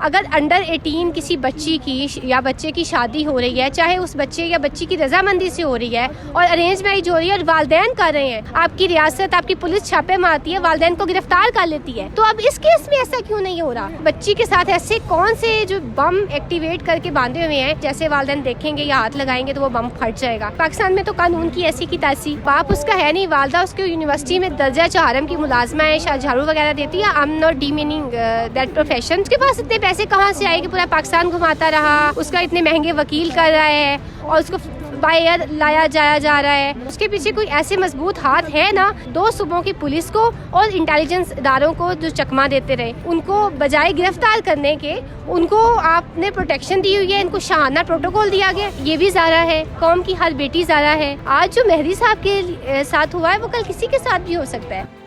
अगर अंडर 18 किसी बच्ची की या बच्चे की शादी हो रही है, चाहे उस बच्चे या बच्ची की रजामंदी से हो रही है और अरेंज मैरिज हो रही है और वालिदैन कर रहे हैं, आपकी रियासत, आपकी पुलिस छापे मारती है, वालिदैन को गिरफ्तार कर लेती है, तो अब इस केस में ऐसा क्यों नहीं हो रहा? बच्ची के साथ ऐसे कौन से जो बम एक्टिवेट करके बांधे हुए हैं, जैसे वालिदैन देखेंगे या हाथ लगाएंगे तो वो बम फट जाएगा। पाकिस्तान में तो कानून की ऐसी की तैसी, बाप उसका है नहीं, वालदा उसको यूनिवर्सिटी में दर्जा चाहरम की मुलाजमा है, झाड़ू वगैरह देती है। I am not demeaning that profession. उसके पास इतने पैसे कहाँ से आए कि पूरा पाकिस्तान घुमाता रहा, उसका इतने महंगे वकील कर रहा है और उसको बाय एयर लाया जाया जा रहा है। उसके पीछे कोई ऐसे मजबूत हाथ है ना? 2 सूबों की पुलिस को और इंटेलिजेंस इदारों को जो चकमा देते रहे, उनको बजाय गिरफ्तार करने के उनको आपने प्रोटेक्शन दी हुई है, इनको शाहाना प्रोटोकॉल दिया गया। ये भी ज़ारा है, कौम की हर बेटी ज़ारा है। आज जो मेहदी साहब के साथ हुआ है वो कल किसी के साथ भी हो सकता है।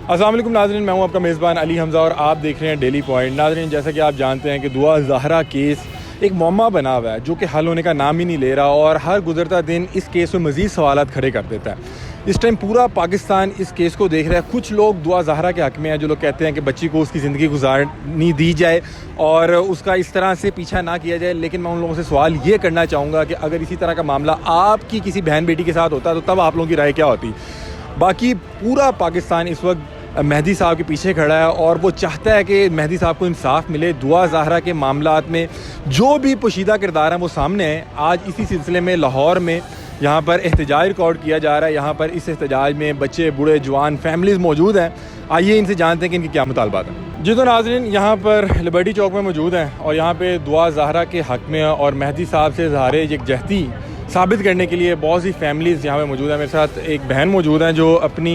अस्सलाम वालेकुम नाज़रीन, मैं हूं आपका मेज़बान अली हमज़ा और आप देख रहे हैं डेली पॉइंट। नाज़रीन, जैसा कि आप जानते हैं कि दुआ ज़हरा केस एक मौमा बना हुआ है जो कि हल होने का नाम ही नहीं ले रहा और हर गुजरता दिन इस केस में मज़ीद सवालात खड़े कर देता है। इस टाइम पूरा पाकिस्तान इस केस को देख रहा है। कुछ लोग दुआ ज़हरा के हक़ में हैं, जो लोग कहते हैं कि बच्ची को उसकी ज़िंदगी गुजारनी दी जाए और उसका इस तरह से पीछा ना किया जाए। लेकिन मैं उन लोगों से सवाल ये करना चाहूँगा कि अगर इसी तरह का मामला आपकी किसी बहन बेटी के साथ होता तो तब आप लोगों की राय क्या होती? बाकी पूरा पाकिस्तान इस वक्त मेहदी साहब के पीछे खड़ा है और वो चाहता है कि मेहदी साहब को इंसाफ मिले। दुआ ज़हरा के मामलात में जो भी पोशीदा किरदार हैं वो सामने हैं। आज इसी सिलसिले में लाहौर में यहाँ पर एहतजाज रिकॉर्ड किया जा रहा है। यहाँ पर इस एहतजाज में बच्चे, बूढ़े, जवान, फैमिलीज़ मौजूद हैं। आइए इनसे जानते हैं कि इनके क्या मुतालबात हैं। जी तो नाज़रीन, यहाँ पर लिबर्टी चौक में मौजूद हैं और यहाँ पर दुआ ज़हरा के हक़ में और मेहदी साहब से इज़हार यकजहती साबित करने के लिए बहुत सी फैमिलीज़ यहाँ पे मौजूद है। मेरे साथ एक बहन मौजूद हैं जो अपनी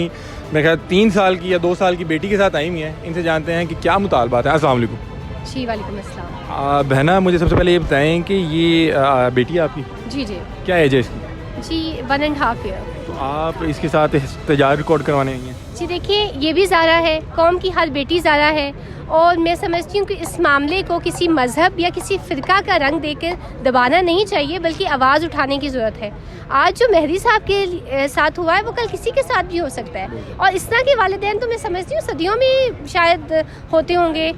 मेरे ख्याल 3 साल की या 2 साल की बेटी के साथ आई हुई हैं। इनसे जानते हैं कि क्या मुतालबात है। अस्सलाम वालेकुम। जी वालेकुम अस्सलाम। बहना, मुझे सबसे पहले ये बताएं कि ये बेटी है आपकी? जी जी। क्या एज है इसकी? जी 1.5 ईयर। तो आप इसके साथ एहतजाज रिकॉर्ड करवाने आई हैं? जी देखिए, ये भी ज़ारा है, कौम की हर बेटी ज़ारा है और मैं समझती हूँ कि इस मामले को किसी मज़हब या किसी फ़िरका का रंग देकर दबाना नहीं चाहिए, बल्कि आवाज़ उठाने की ज़रूरत है। आज जो मेहदी साहब के साथ हुआ है वो कल किसी के साथ भी हो सकता है और इस तरह के वालिदैन तो मैं समझती हूँ सदियों में शायद होते होंगे।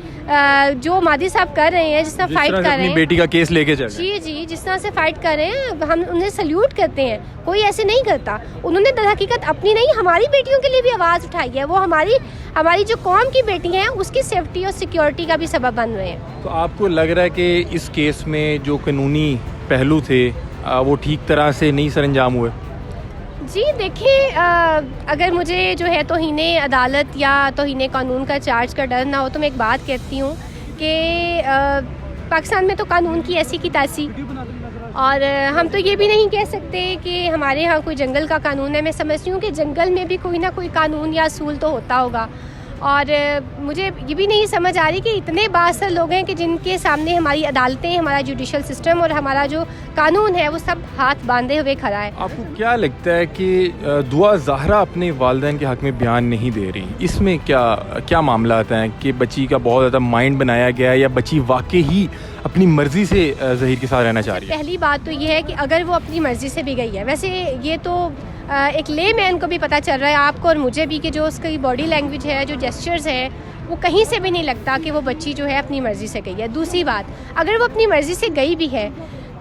जो मेहदी साहब कर रहे हैं, जिस तरह फाइट कर रहे हैं, बेटी का केस लेके चल जी जी, जिस तरह से फाइट कर रहे हैं, हम उन्हें सल्यूट करते हैं। कोई ऐसे नहीं करता। उन्होंने दरहकीकत अपनी नहीं, हमारी बेटियों के लिए भी आवाज़ उठाई है। वो हमारी जो कौम की बेटी हैं उसकी सेफ्टी और सिक्योरिटी का भी सबब बन रहे हैं। तो आपको लग रहा है कि इस केस में जो कानूनी पहलू थे वो ठीक तरह से नहीं सरअंजाम हुए? जी देखिए, अगर मुझे जो है तौहीने अदालत या तौहीने कानून का चार्ज का डर ना हो तो मैं एक बात कहती हूँ कि पाकिस्तान में तो कानून की ऐसी की तैसी, और हम तो ये भी नहीं कह सकते कि हमारे यहाँ कोई जंगल का कानून है। मैं समझती हूँ कि जंगल में भी कोई ना कोई कानून या असूल तो होता होगा। और मुझे ये भी नहीं समझ आ रही कि इतने बासर लोग हैं कि जिनके सामने हमारी अदालतें, हमारा जुडिशल सिस्टम और हमारा जो कानून है वो सब हाथ बांधे हुए खड़ा है। आपको क्या लगता है कि दुआ ज़हरा अपने वालिदैन के हक़ में बयान नहीं दे रही? इसमें क्या मामला आता है कि बच्ची का बहुत ज़्यादा माइंड बनाया गया है या बच्ची वाकई ही अपनी मर्ज़ी से ज़हीर के साथ रहना चाह रही है? पहली बात तो ये है कि अगर वो अपनी मर्ज़ी से भी गई है, वैसे ये तो एक ले मैन को भी पता चल रहा है, आपको और मुझे भी, कि जो उसकी बॉडी लैंग्वेज है, जो जेस्चर्स हैं, वो कहीं से भी नहीं लगता कि वो बच्ची जो है अपनी मर्ज़ी से गई है। दूसरी बात, अगर वो अपनी मर्ज़ी से गई भी है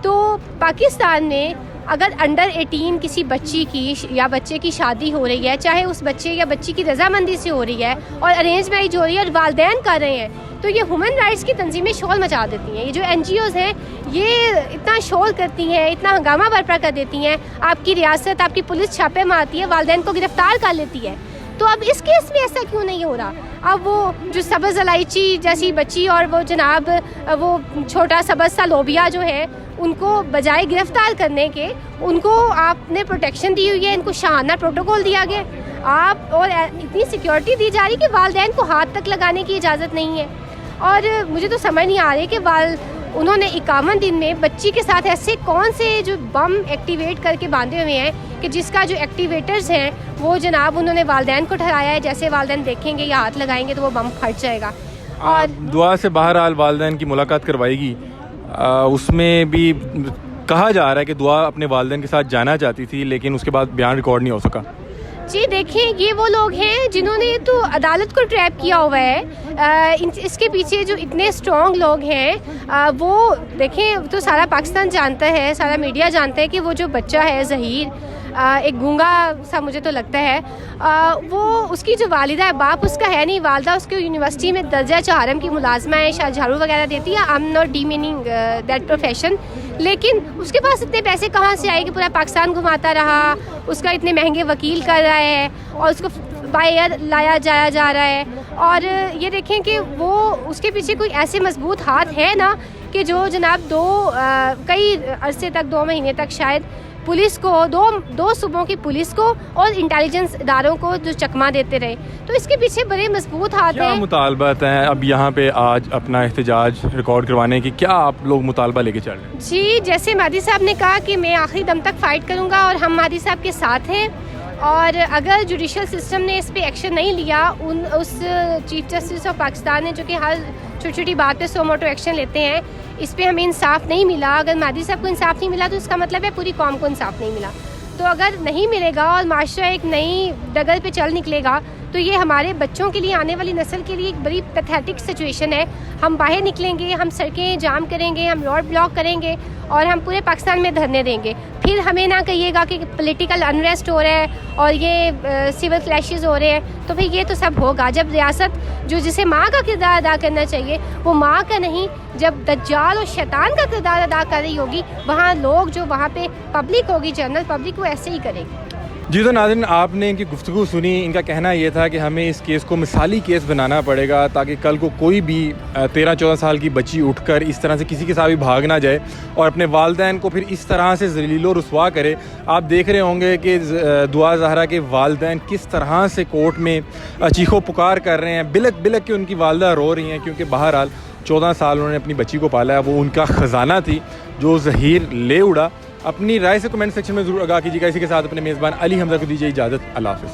तो पाकिस्तान में अगर अंडर 18 किसी बच्ची की या बच्चे की शादी हो रही है, चाहे उस बच्चे या बच्ची की रजामंदी से हो रही है और अरेंज मैरिज हो रही है और वालिदैन कर रहे हैं, तो ये ह्यूमन राइट्स की तंजीमें शोर मचा देती हैं। ये जो NGOs हैं ये इतना शोर करती हैं, इतना हंगामा बर्पा कर देती हैं, आपकी रियासत, आपकी पुलिस छापे मारती है, वालिदैन को गिरफ्तार कर लेती है। तो अब इस केस में ऐसा क्यों नहीं हो रहा? अब वो जो सबज़ इलायची जैसी बच्ची और वो जनाब वो छोटा सबज़ सा लोबिया जो है, उनको बजाय गिरफ्तार करने के उनको आपने प्रोटेक्शन दी हुई है, इनको शाहाना प्रोटोकॉल दिया गया आप, और इतनी सिक्योरिटी दी जा रही कि वालिदैन को हाथ तक लगाने की इजाज़त नहीं है। और मुझे तो समझ नहीं आ रही कि उन्होंने 51 दिन में बच्ची के साथ ऐसे कौन से जो बम एक्टिवेट करके बांधे हुए हैं कि जिसका जो एक्टिवेटर्स हैं वो जनाब उन्होंने वालिदैन को ठहराया है, जैसे वालिदैन देखेंगे या हाथ लगाएंगे तो वो बम फट जाएगा। और दुआ से बहरहाल वालिदैन की मुलाकात करवाएगी। उसमें भी कहा जा रहा है कि दुआ अपने वालिदैन के साथ जाना चाहती थी लेकिन उसके बाद बयान रिकॉर्ड नहीं हो सका। जी देखिए, ये वो लोग हैं जिन्होंने तो अदालत को ट्रैप किया हुआ है। इसके पीछे जो इतने स्ट्रॉन्ग लोग हैं, वो देखें तो सारा पाकिस्तान जानता है, सारा मीडिया जानता है कि वो जो बच्चा है ज़हीर, एक गूंगा सा मुझे तो लगता है, वो उसकी जो वालिदा है, बाप उसका है नहीं, वालिदा उसके यूनिवर्सिटी में दर्जा चारम की मुलाजमा है, शायद झाड़ू वगैरह देती है। I am not demeaning that profession, लेकिन उसके पास इतने पैसे कहाँ से आए कि पूरा पाकिस्तान घुमाता रहा, उसका इतने महंगे वकील कर रहा है और उसको बाय एयर लाया जाया जा रहा है। और ये देखें कि वो उसके पीछे कोई ऐसे मजबूत हाथ है ना कि जो जनाब कई अरसे तक, 2 महीने तक शायद पुलिस को, दो सूबों की पुलिस को और इंटेलिजेंस इदारों को जो चकमा देते रहे। तो इसके पीछे बड़े मजबूत हाथ क्या हैं। मुतालबात हैं अब यहाँ पे आज अपना एहतजाज रिकॉर्ड करवाने की, क्या आप लोग मुतालबा लेके चल रहे हैं? जी, जैसे मादी साहब ने कहा कि मैं आखिरी दम तक फ़ाइट करूँगा और हम मादी साहब के साथ हैं। और अगर जुडिशल सिस्टम ने इस पे एक्शन नहीं लिया, उस चीफ जस्टिस ऑफ पाकिस्तान ने, जो कि हर छोटी छोटी बात पे सो मोटो एक्शन लेते हैं, इस पे हमें इंसाफ नहीं मिला, अगर मादी साहब को इंसाफ नहीं मिला तो इसका मतलब है पूरी कौम को इंसाफ नहीं मिला। तो अगर नहीं मिलेगा और माशरा एक नई डगर पे चल निकलेगा, तो ये हमारे बच्चों के लिए, आने वाली नस्ल के लिए एक बड़ी पैथेटिक सिचुएशन है। हम बाहर निकलेंगे, हम सड़कें जाम करेंगे, हम रोड ब्लॉक करेंगे और हम पूरे पाकिस्तान में धरने देंगे। फिर हमें ना कहिएगा कि पॉलिटिकल अनरेस्ट हो रहा है और ये सिविल क्लैशेस हो रहे हैं। तो भाई ये तो सब होगा जब रियासत, जो जिसे माँ का किरदार अदा करना चाहिए, वो माँ का नहीं, जब दज्जाल और शैतान का किरदार अदा कर रही होगी, वहाँ लोग, जो वहाँ पे पब्लिक होगी, जनरल पब्लिक, वो ऐसे ही करेगी। जी तो नाज़रीन, आपने इनकी गुफ्तगू सुनी। इनका कहना ये था कि हमें इस केस को मिसाली केस बनाना पड़ेगा ताकि कल को कोई भी 13-14 साल की बच्ची उठकर इस तरह से किसी के साथ भी भाग ना जाए और अपने वालिदैन को फिर इस तरह से ज़लीलो रुस्वा करे। आप देख रहे होंगे कि दुआ ज़हरा के वालिदैन किस तरह से कोर्ट में चीखो पुकार कर रहे हैं, बिलक बिलक के उनकी वालिदा रो रही हैं, क्योंकि बहरहाल 14 साल उन्होंने अपनी बच्ची को पाला है, वो उनका ख़जाना थी जो ज़हीर ले उड़ा। अपनी राय से कमेंट सेक्शन में ज़रूर आगाह कीजिएगा। इसी के साथ अपने मेज़बान अली हमज़ा को दीजिए इजाज़त। अल्लाह हाफ़िज़।